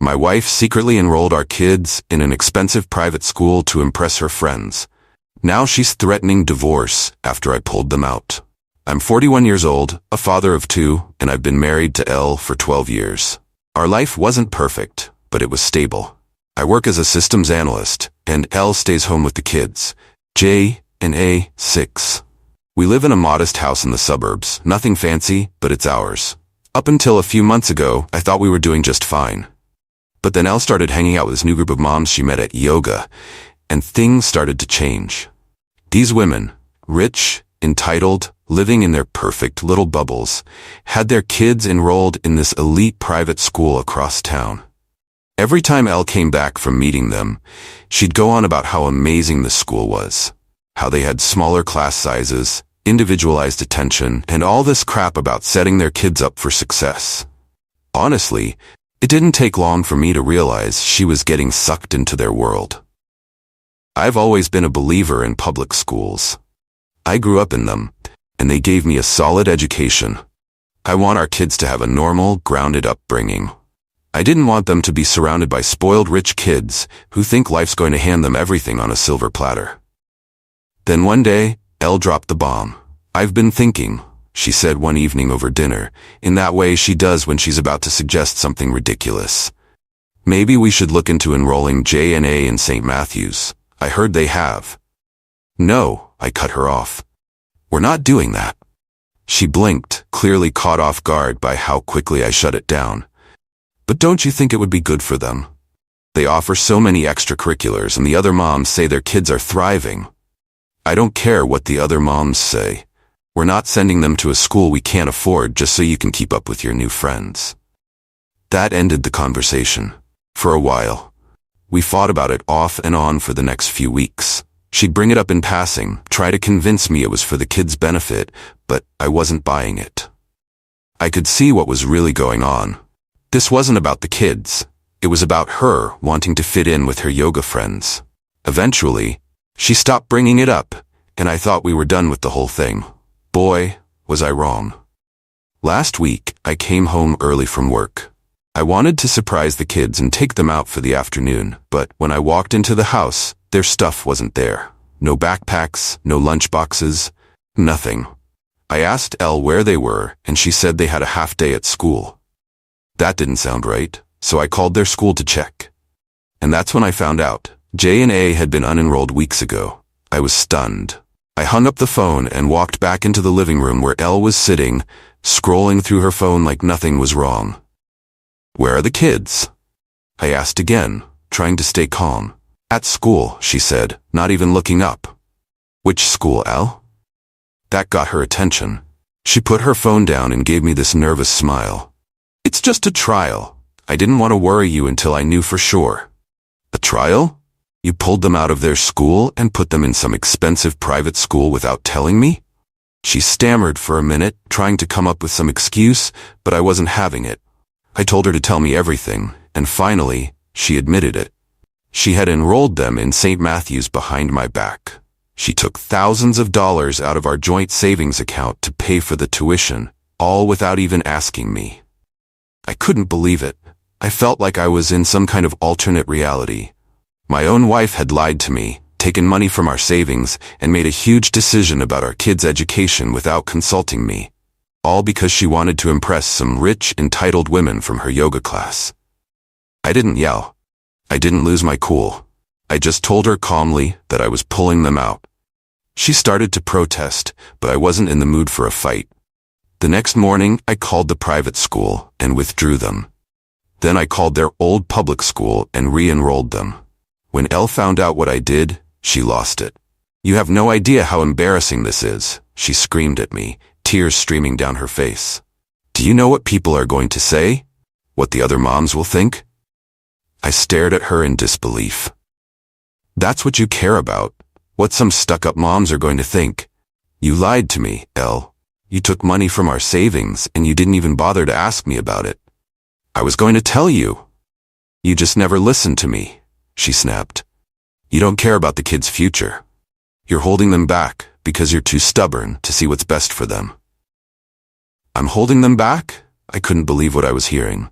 My wife secretly enrolled our kids in an expensive private school to impress her friends. Now she's threatening divorce after I pulled them out. I'm 41 years old, a father of 2, and I've been married to Elle for 12 years. Our life wasn't perfect, but it was stable. I work as a systems analyst, and Elle stays home with the kids, J and A, 6. We live in a modest house in the suburbs, nothing fancy, but it's ours. Up until a few months ago, I thought we were doing just fine. But then Elle started hanging out with this new group of moms she met at yoga, and things started to change. These women, rich, entitled, living in their perfect little bubbles, had their kids enrolled in this elite private school across town. Every time Elle came back from meeting them, she'd go on about how amazing the school was, how they had smaller class sizes, individualized attention, and all this crap about setting their kids up for success. Honestly, it didn't take long for me to realize she was getting sucked into their world. I've always been a believer in public schools. I grew up in them, and they gave me a solid education. I want our kids to have a normal, grounded upbringing. I didn't want them to be surrounded by spoiled rich kids who think life's going to hand them everything on a silver platter. Then one day, Elle dropped the bomb. "I've been thinking," she said one evening over dinner, in that way she does when she's about to suggest something ridiculous. "Maybe we should look into enrolling J and A in St. Matthew's. I heard they have." "No," I cut her off. "We're not doing that." She blinked, clearly caught off guard by how quickly I shut it down. "But don't you think it would be good for them? They offer so many extracurriculars and the other moms say their kids are thriving." "I don't care what the other moms say. We're not sending them to a school we can't afford just so you can keep up with your new friends." That ended the conversation. For a while. We fought about it off and on for the next few weeks. She'd bring it up in passing, try to convince me it was for the kids' benefit, but I wasn't buying it. I could see what was really going on. This wasn't about the kids. It was about her wanting to fit in with her yoga friends. Eventually, she stopped bringing it up, and I thought we were done with the whole thing. Boy, was I wrong. Last week, I came home early from work. I wanted to surprise the kids and take them out for the afternoon, but when I walked into the house, their stuff wasn't there. No backpacks, no lunchboxes, nothing. I asked Elle where they were, and she said they had a half day at school. That didn't sound right, so I called their school to check. And that's when I found out. J and A had been unenrolled weeks ago. I was stunned. I hung up the phone and walked back into the living room where Elle was sitting, scrolling through her phone like nothing was wrong. "Where are the kids?" I asked again, trying to stay calm. "At school," she said, not even looking up. "Which school, Elle?" That got her attention. She put her phone down and gave me this nervous smile. "It's just a trial. I didn't want to worry you until I knew for sure." "A trial? You pulled them out of their school and put them in some expensive private school without telling me?" She stammered for a minute, trying to come up with some excuse, but I wasn't having it. I told her to tell me everything, and finally, she admitted it. She had enrolled them in St. Matthew's behind my back. She took thousands of dollars out of our joint savings account to pay for the tuition, all without even asking me. I couldn't believe it. I felt like I was in some kind of alternate reality. My own wife had lied to me, taken money from our savings, and made a huge decision about our kids' education without consulting me. All because she wanted to impress some rich, entitled women from her yoga class. I didn't yell. I didn't lose my cool. I just told her calmly that I was pulling them out. She started to protest, but I wasn't in the mood for a fight. The next morning, I called the private school and withdrew them. Then I called their old public school and re-enrolled them. When Elle found out what I did, she lost it. "You have no idea how embarrassing this is," she screamed at me, tears streaming down her face. "Do you know what people are going to say? What the other moms will think?" I stared at her in disbelief. "That's what you care about? What some stuck-up moms are going to think? You lied to me, Elle. You took money from our savings and you didn't even bother to ask me about it. I was going to tell you. You just never listened to me," she snapped. "You don't care about the kids' future. You're holding them back because you're too stubborn to see what's best for them." "I'm holding them back?" I couldn't believe what I was hearing.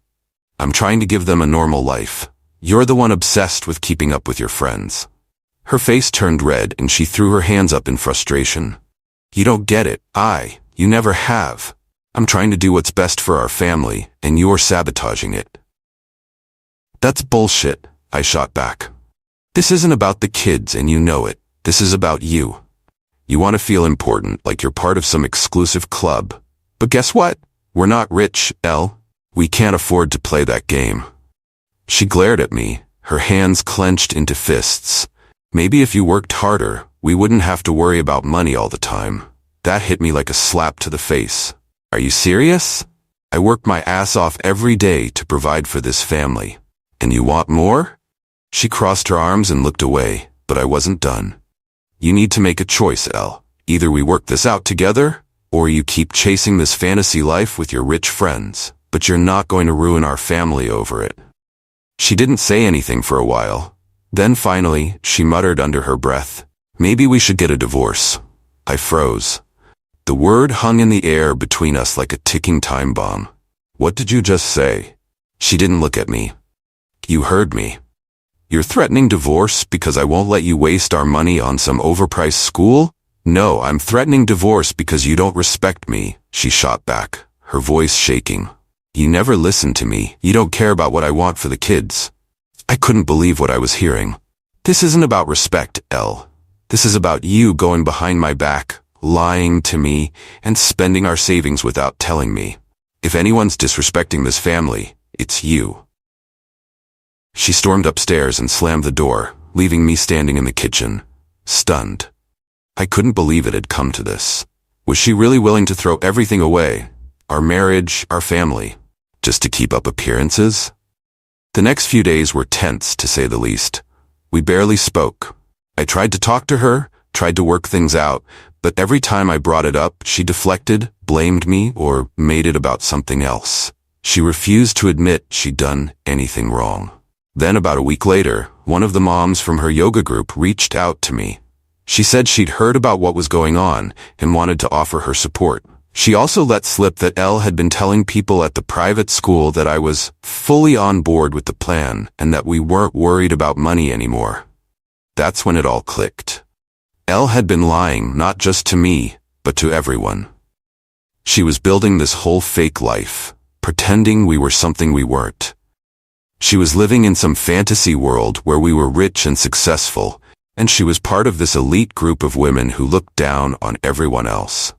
I'm trying to give them a normal life. You're the one obsessed with keeping up with your friends." Her face turned red and she threw her hands up in frustration. "You don't get it. You never have. I'm trying to do what's best for our family, and you're sabotaging it." "That's bullshit," I shot back. "This isn't about the kids and you know it. This is about you. You want to feel important, like you're part of some exclusive club. But guess what? We're not rich, Elle. We can't afford to play that game." She glared at me, her hands clenched into fists. "Maybe if you worked harder, we wouldn't have to worry about money all the time." That hit me like a slap to the face. "Are you serious? I work my ass off every day to provide for this family. And you want more?" She crossed her arms and looked away, but I wasn't done. "You need to make a choice, Elle. Either we work this out together, or you keep chasing this fantasy life with your rich friends, but you're not going to ruin our family over it." She didn't say anything for a while. Then finally, she muttered under her breath, "Maybe we should get a divorce." I froze. The word hung in the air between us like a ticking time bomb. "What did you just say?" She didn't look at me. "You heard me. You're threatening divorce because I won't let you waste our money on some overpriced school?" "No, I'm threatening divorce because you don't respect me," she shot back, her voice shaking. "You never listen to me. You don't care about what I want for the kids." I couldn't believe what I was hearing. "This isn't about respect, Elle. This is about you going behind my back, lying to me, and spending our savings without telling me. If anyone's disrespecting this family, it's you." She stormed upstairs and slammed the door, leaving me standing in the kitchen, stunned. I couldn't believe it had come to this. Was she really willing to throw everything away? Our marriage, our family, just to keep up appearances? The next few days were tense, to say the least. We barely spoke. I tried to talk to her, tried to work things out, but every time I brought it up, she deflected, blamed me, or made it about something else. She refused to admit she'd done anything wrong. Then about a week later, one of the moms from her yoga group reached out to me. She said she'd heard about what was going on and wanted to offer her support. She also let slip that Elle had been telling people at the private school that I was fully on board with the plan and that we weren't worried about money anymore. That's when it all clicked. Elle had been lying not just to me, but to everyone. She was building this whole fake life, pretending we were something we weren't. She was living in some fantasy world where we were rich and successful, and she was part of this elite group of women who looked down on everyone else.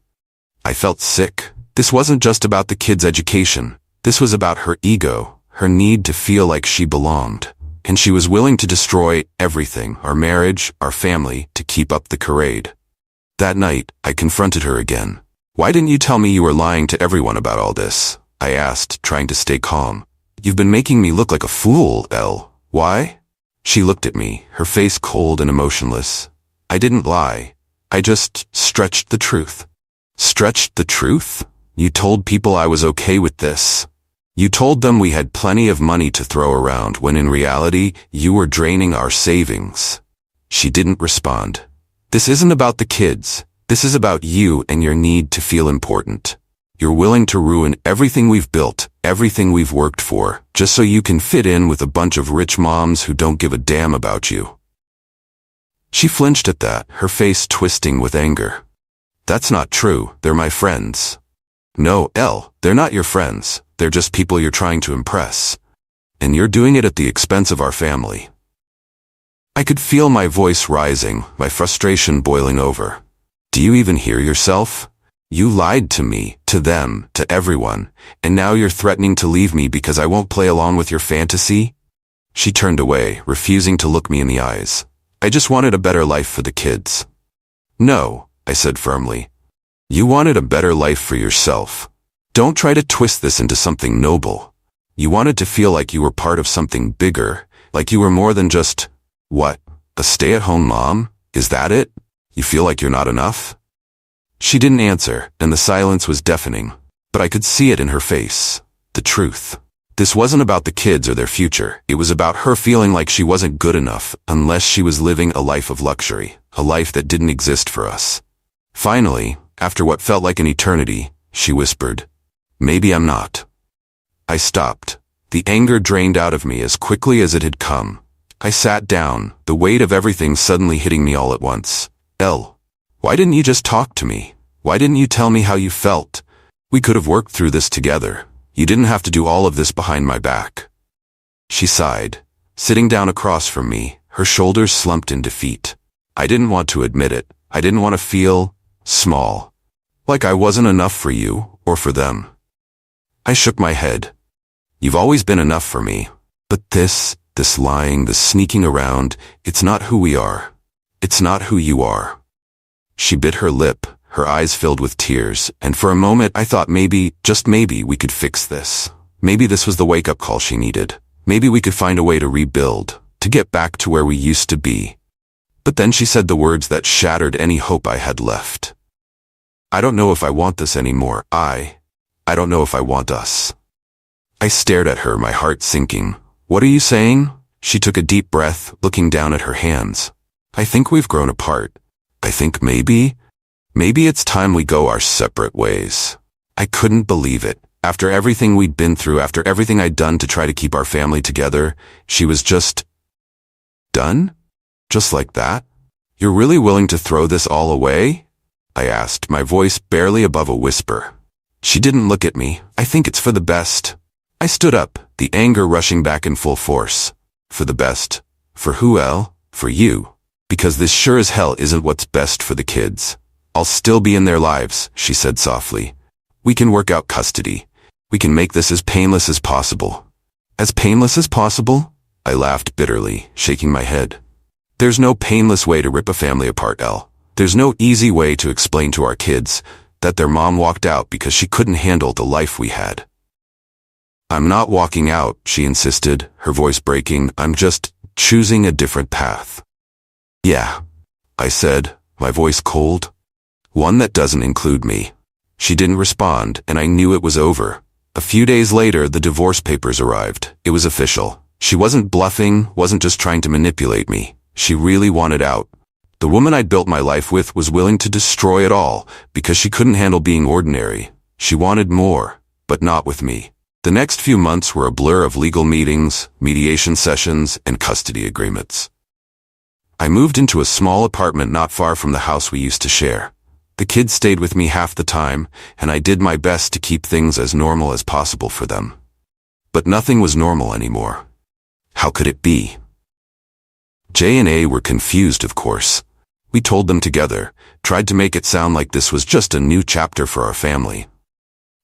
I felt sick. This wasn't just about the kids' education. This was about her ego, her need to feel like she belonged. And she was willing to destroy everything, our marriage, our family, to keep up the charade. That night, I confronted her again. "Why didn't you tell me you were lying to everyone about all this?" I asked, trying to stay calm. "You've been making me look like a fool, Elle. Why?" She looked at me, her face cold and emotionless. "I didn't lie. I just stretched the truth." "Stretched the truth? You told people I was okay with this. You told them we had plenty of money to throw around when in reality you were draining our savings." She didn't respond. "This isn't about the kids. This is about you and your need to feel important. You're willing to ruin everything we've built, everything we've worked for, just so you can fit in with a bunch of rich moms who don't give a damn about you." She flinched at that, her face twisting with anger. "That's not true. They're my friends." "No, Elle, they're not your friends. They're just people you're trying to impress. And you're doing it at the expense of our family." I could feel my voice rising, my frustration boiling over. "Do you even hear yourself? You lied to me, to them, to everyone, and now you're threatening to leave me because I won't play along with your fantasy?" She turned away, refusing to look me in the eyes. "I just wanted a better life for the kids." "No," I said firmly. "You wanted a better life for yourself. Don't try to twist this into something noble. You wanted to feel like you were part of something bigger, like you were more than just, what, a stay-at-home mom? Is that it? You feel like you're not enough?" She didn't answer, and the silence was deafening, but I could see it in her face. The truth. This wasn't about the kids or their future. It was about her feeling like she wasn't good enough unless she was living a life of luxury, a life that didn't exist for us. Finally, after what felt like an eternity, she whispered, "Maybe I'm not." I stopped. The anger drained out of me as quickly as it had come. I sat down, the weight of everything suddenly hitting me all at once. Elle, why didn't you just talk to me? Why didn't you tell me how you felt? We could have worked through this together. You didn't have to do all of this behind my back. She sighed, sitting down across from me, her shoulders slumped in defeat. I didn't want to admit it. I didn't want to feel small, like I wasn't enough for you or for them. I shook my head. You've always been enough for me. But this lying, this sneaking around, it's not who we are. It's not who you are. She bit her lip, her eyes filled with tears, and for a moment I thought maybe, just maybe, we could fix this. Maybe this was the wake-up call she needed. Maybe we could find a way to rebuild, to get back to where we used to be. But then she said the words that shattered any hope I had left. I don't know if I want this anymore. I don't know if I want us. I stared at her, my heart sinking. What are you saying? She took a deep breath, looking down at her hands. I think we've grown apart. I think maybe it's time we go our separate ways. I couldn't believe it. After everything we'd been through, after everything I'd done to try to keep our family together, she was just done? Just like that? You're really willing to throw this all away? I asked, my voice barely above a whisper. She didn't look at me. I think it's for the best. I stood up, the anger rushing back in full force. For the best. For who, Elle? For you. Because this sure as hell isn't what's best for the kids. I'll still be in their lives, she said softly. We can work out custody. We can make this as painless as possible. As painless as possible? I laughed bitterly, shaking my head. There's no painless way to rip a family apart, Elle. There's no easy way to explain to our kids that their mom walked out because she couldn't handle the life we had. I'm not walking out, she insisted, her voice breaking. I'm just choosing a different path. Yeah, I said, my voice cold. One that doesn't include me. She didn't respond, and I knew it was over. A few days later, the divorce papers arrived. It was official. She wasn't bluffing, wasn't just trying to manipulate me. She really wanted out. The woman I'd built my life with was willing to destroy it all because she couldn't handle being ordinary. She wanted more, but not with me. The next few months were a blur of legal meetings, mediation sessions, and custody agreements. I moved into a small apartment not far from the house we used to share. The kids stayed with me half the time, and I did my best to keep things as normal as possible for them. But nothing was normal anymore. How could it be? Jay and A were confused, of course. We told them together, tried to make it sound like this was just a new chapter for our family.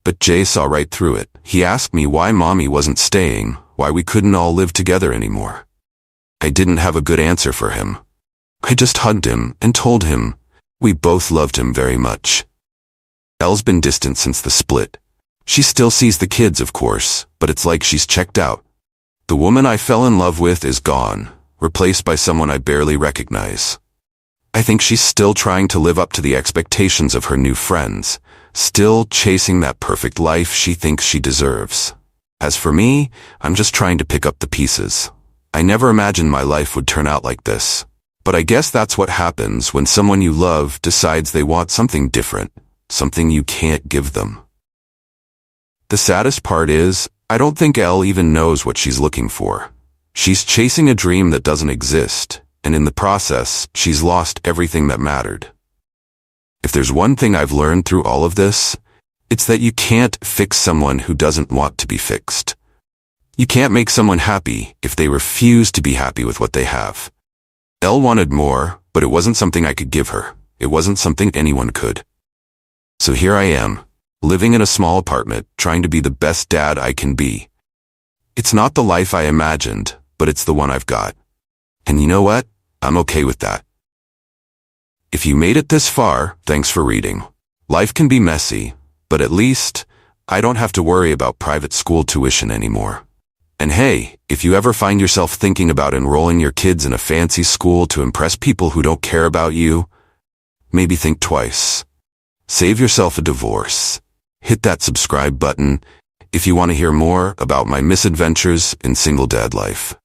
But Jay saw right through it. He asked me why Mommy wasn't staying, why we couldn't all live together anymore. I didn't have a good answer for him. I just hugged him and told him we both loved him very much. Elle's been distant since the split. She still sees the kids, of course, but it's like she's checked out. The woman I fell in love with is gone, replaced by someone I barely recognize. I think she's still trying to live up to the expectations of her new friends, still chasing that perfect life she thinks she deserves. As for me, I'm just trying to pick up the pieces. I never imagined my life would turn out like this. But I guess that's what happens when someone you love decides they want something different, something you can't give them. The saddest part is, I don't think Elle even knows what she's looking for. She's chasing a dream that doesn't exist, and in the process, she's lost everything that mattered. If there's one thing I've learned through all of this, it's that you can't fix someone who doesn't want to be fixed. You can't make someone happy if they refuse to be happy with what they have. Elle wanted more, but it wasn't something I could give her. It wasn't something anyone could. So here I am, living in a small apartment, trying to be the best dad I can be. It's not the life I imagined, but it's the one I've got. And you know what? I'm okay with that. If you made it this far, thanks for reading. Life can be messy, but at least I don't have to worry about private school tuition anymore. And hey, if you ever find yourself thinking about enrolling your kids in a fancy school to impress people who don't care about you, maybe think twice. Save yourself a divorce. Hit that subscribe button if you want to hear more about my misadventures in single dad life.